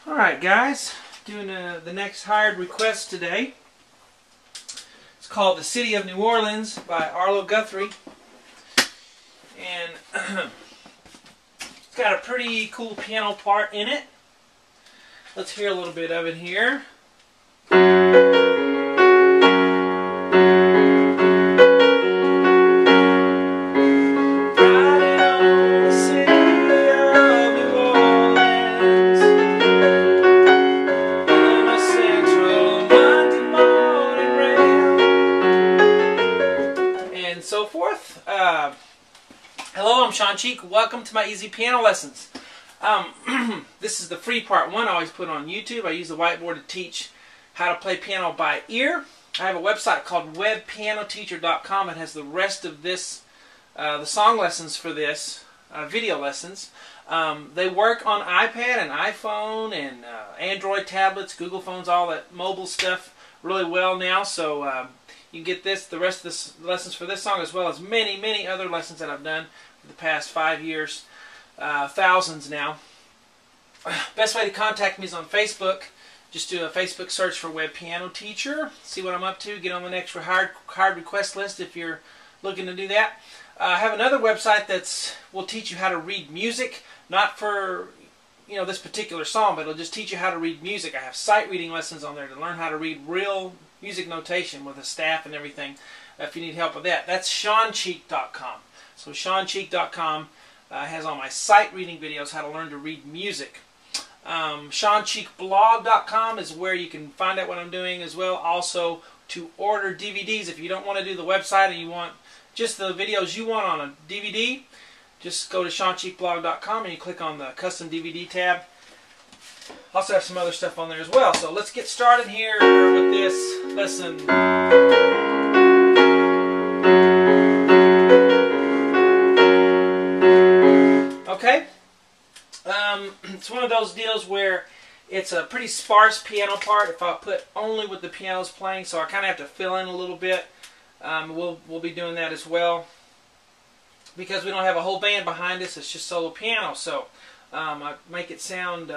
Alright guys, doing the next hired request today. It's called The City of New Orleans by Arlo Guthrie. And it's got a pretty cool piano part in it. Let's hear a little bit of it here. So forth. Hello, I'm Shawn. Welcome to my easy piano lessons. This is the free part one I always put on YouTube. I use the whiteboard to teach how to play piano by ear. I have a website called webpianoteacher.com. It has the rest of this, the song lessons for this, video lessons. They work on iPad and iPhone and Android tablets, Google phones, all that mobile stuff really well now. So you can get the rest of the lessons for this song, as well as many, many other lessons that I've done for the past 5 years, thousands now. Best way to contact me is on Facebook. Just do a Facebook search for Web Piano Teacher. See what I'm up to. Get on the next hard request list if you're looking to do that. I have another website that will teach you how to read music, not for this particular song, but it'll just teach you how to read music. I have sight reading lessons on there to learn how to read real music notation with a staff and everything. If you need help with that, that's ShawnCheek.com. So ShawnCheek.com has all my sight reading videos, how to learn to read music. ShawnCheekBlog.com is where you can find out what I'm doing as well. Also, to order DVDs, if you don't want to do the website and you want just the videos you want on a DVD, just go to ShawnCheekBlog.com and you click on the custom DVD tab. Also have some other stuff on there as well. So let's get started here with this lesson. Okay. It's one of those deals where it's a pretty sparse piano part if I put only with the pianos playing, so I kind of have to fill in a little bit. We'll be doing that as well, because we don't have a whole band behind us. It's just solo piano, so I make it sound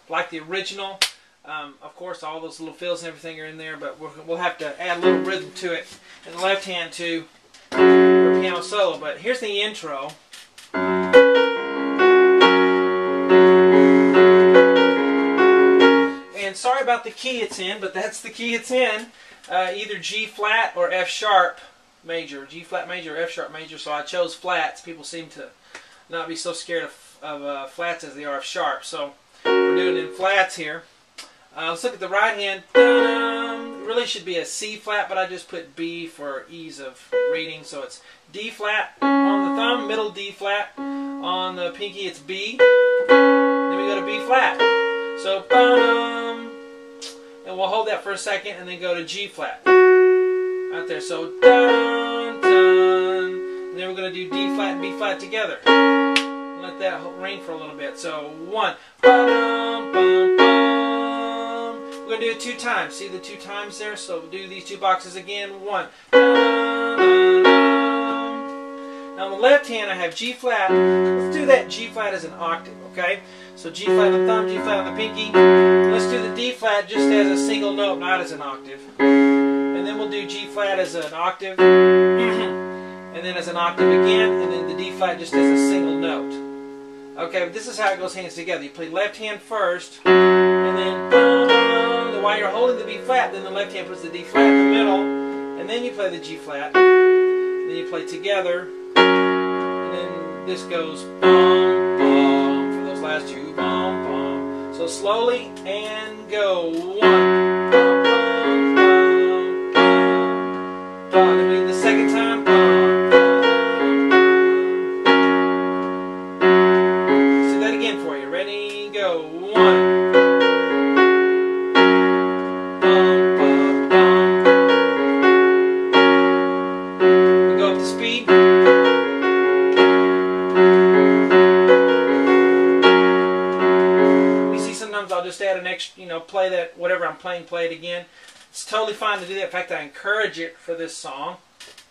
like the original. Of course, all those little fills and everything are in there, but we'll have to add a little rhythm to it in the left hand too for piano solo. But here's the intro. And sorry about the key it's in, but that's the key it's in. Either G flat or F sharp major, G flat major or F sharp major. So I chose flats. People seem to not be so scared of flats as they are of sharp. So we're doing it in flats here. Let's look at the right hand. It really should be a C flat, but I just put B for ease of reading. So it's D flat on the thumb, middle D flat. On the pinky it's B. Then we go to B flat. So and we'll hold that for a second and then go to G flat. Right there. So dun, dun. And then we're going to do D flat and B flat together. Let that ring for a little bit. So one. Ba-dum, bum, bum. We're going to do it 2 times. See the 2 times there? So we'll do these 2 boxes again. 1. Dun, dun, dun. Now on the left hand I have G flat. Let's do that G flat as an octave, okay? So G flat on the thumb, G flat on the pinky. Let's do the D flat just as a single note, not as an octave. And then we'll do G flat as an octave. And then as an octave again. And then the D flat just as a single note. Okay, but this is how it goes hands together. You play left hand first. And then while you're holding the B flat, then the left hand puts the D flat in the middle. And then you play the G flat. And then you play together. And then this goes bum, bum, for those last 2, bum, bum. So slowly and go. 1, bum, bum, bum, bum, bum. Then we do the second time. Bum, bum, bum. See that again for you. Ready? Go. 1. Bum, bum, bum. We go up to speed. I'll just add an extra, play that, whatever I'm playing, play it again. It's totally fine to do that. In fact, I encourage it for this song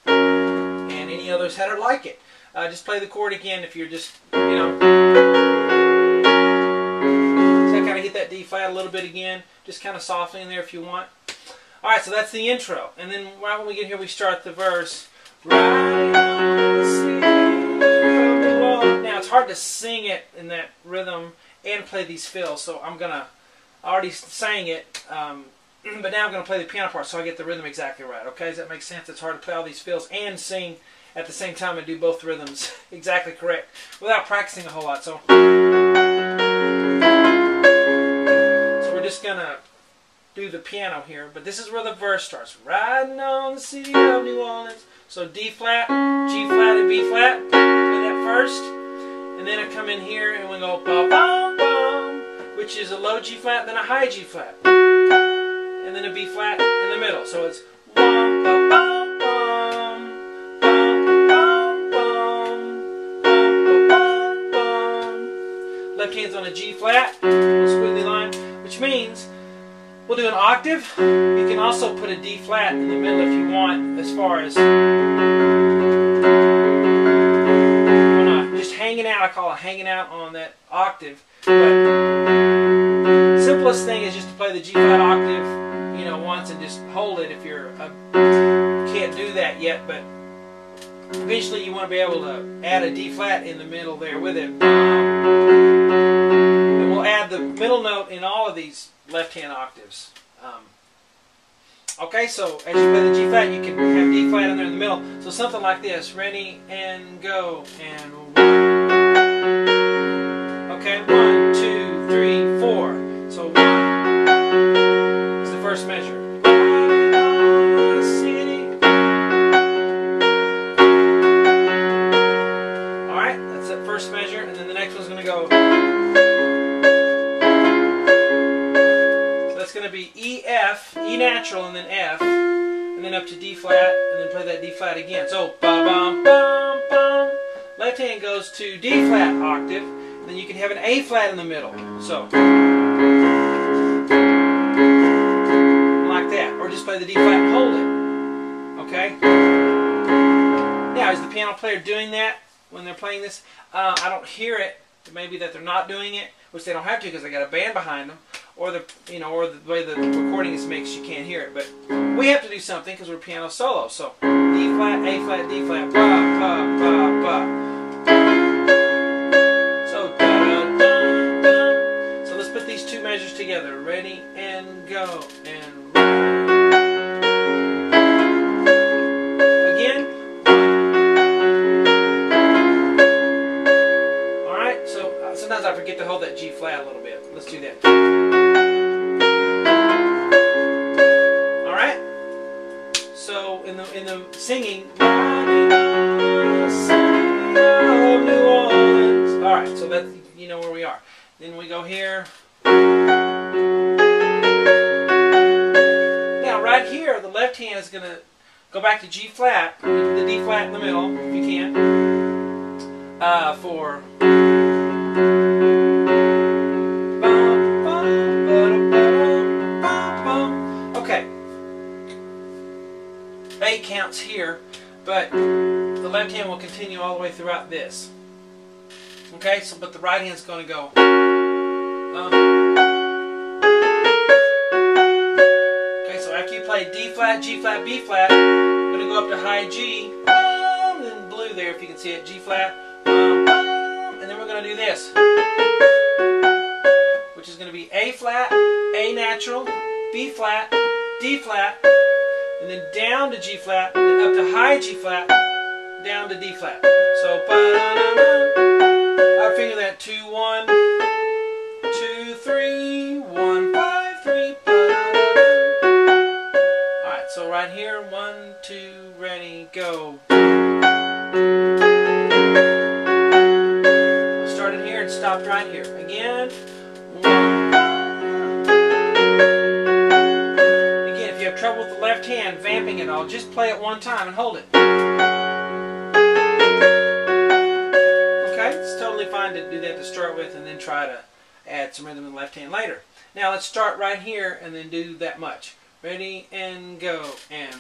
and any others that are like it. Just play the chord again if you're just, So I kind of hit that D flat that a little bit again, just kind of softening there if you want. All right, so that's the intro, and then right when we get here, we start the verse. Right on the city of New Orleans. Now it's hard to sing it in that rhythm and play these fills, so I already sang it, but now I'm going to play the piano part so I get the rhythm exactly right. Okay, does that make sense? It's hard to play all these fills and sing at the same time and do both rhythms exactly correct without practicing a whole lot. So we're just going to do the piano here, but this is where the verse starts. Riding on the city of New Orleans. So D flat, G flat, and B flat. Play that first, and then I come in here and we go ba bum bum, which is a low G flat, then a high G flat, and then a B flat in the middle. So it's bum ba bum bum, bum bum bum, bum bum bum. Left hand's on a G flat, squiggly line, which means we'll do an octave. You can also put a D flat in the middle if you want, as far as just hanging out. I call it hanging out on that octave. But simplest thing is just to play the G flat octave, once and just hold it if you're can't do that yet. But eventually you want to be able to add a D flat in the middle there with it. And we'll add the middle note in all of these left-hand octaves. Okay, so as you play the G flat, you can have D flat in there in the middle. So something like this. Ready and go. And 1. Okay, 1, 2, 3, 4. So 1 is the first measure. All right, that's that first measure, and then the next one's going to go. It's going to be E, F, E natural, and then F, and then up to D flat, and then play that D flat again. So, ba-bum, bum, bum. Left hand goes to D flat octave, and then you can have an A flat in the middle. So, like that. Or just play the D flat and hold it. Okay? Now, is the piano player doing that when they're playing this? I don't hear it. Maybe that they're not doing it, which they don't have to because they got a band behind them. Or the way the recording is mixed, you can't hear it. But we have to do something because we're piano solo. So D flat, A flat, D flat, ba ba ba ba. So da da da da. So let's put these two measures together. Ready and go and again. All right. So sometimes I forget to hold that G flat a little bit. Let's do that. So in the singing, riding on the city of New Orleans. All right, so that's where we are. Then we go here. Now right here, the left hand is going to go back to G flat, the D flat in the middle, if you can, for. Okay. A counts here, but the left hand will continue all the way throughout this. Okay, so but the right hand's going to go. Okay, so after you play D flat, G flat, B flat, I'm going to go up to high G, and blue there if you can see it, G flat, and then we're going to do this, which is going to be A flat, A natural, B flat, D flat, and then down to G flat, and then up to high G flat, down to D flat. So, I figure that 2, 1, 2, 3, 1, 5, 3. Alright, so right here, 1, 2, ready, go. I started here and stopped right here. Again, 1. Trouble with the left hand, vamping it all, just play it one time and hold it. Okay, it's totally fine to do that to start with and then try to add some rhythm in the left hand later. Now let's start right here and then do that much. Ready and go and.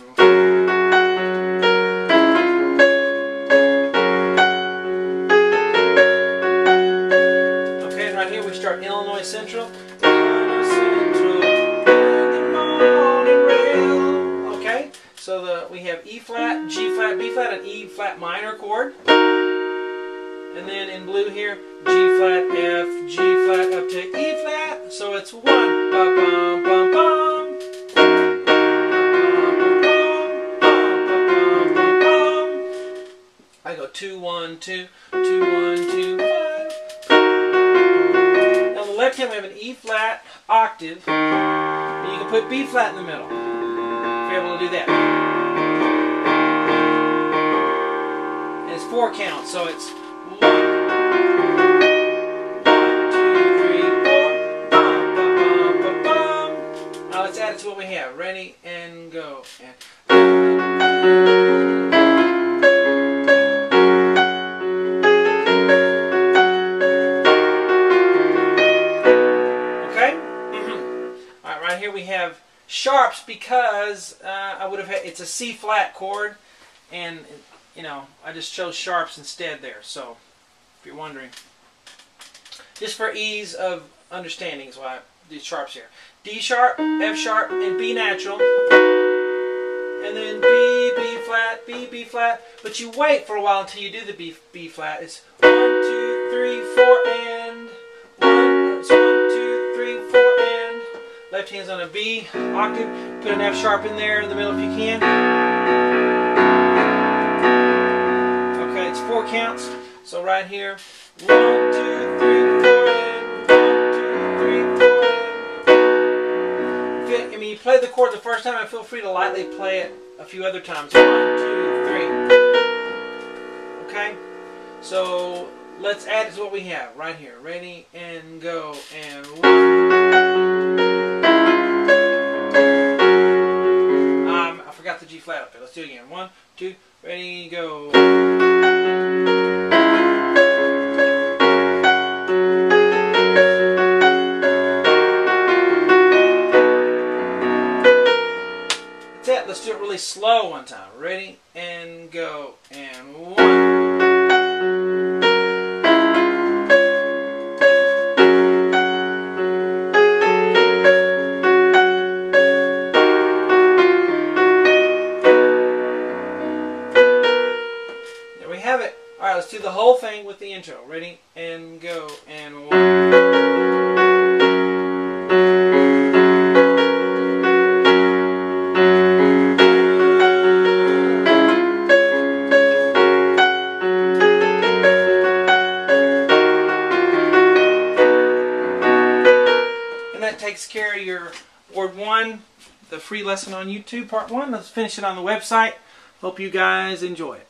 Okay, and right here we start Illinois Central. Illinois Central. So we have E flat, G flat, B flat, and E flat minor chord. And then in blue here, G flat, F, G flat, up to E flat. So it's 1, bum, bum, bum, bum. I go 2, 1, 2, 2, 1, 2, 5. Now on the left hand we have an E flat octave, and you can put B flat in the middle, if you're able to do that. And it's 4 counts, so it's 1, 1, 2, 3, 4. Bum, bum, bum, bum, bum. Now let's add it to what we have. Ready and go. And here we have sharps because it's a C flat chord, and you know I just chose sharps instead there. So if you're wondering, just for ease of understanding is why I do sharps here. D sharp, F sharp, and B natural, and then B, B flat, B, B flat. But you wait for a while until you do the B, B flat. It's 1, 2, 3, 4, and 1. It's 1, 2, 3, 4, and. Left hand's on a B octave. Put an F sharp in there in the middle if you can. Okay, it's 4 counts. So right here, 1, 2, 3, 4, and 1, 2, 3, 4, and. I mean, you play the chord the first time, and feel free to lightly play it a few other times. 1, 2, 3. Okay, so let's add it to what we have right here. Ready and go. And 1. I forgot the G flat up there. Let's do it again. 1, 2, ready, go. That's it. Let's do it really slow one time. Ready and go. And 1. Have it. Alright, let's do the whole thing with the intro. Ready and go. And 1. And that takes care of your Word 1, the free lesson on YouTube, Part 1. Let's finish it on the website. Hope you guys enjoy it.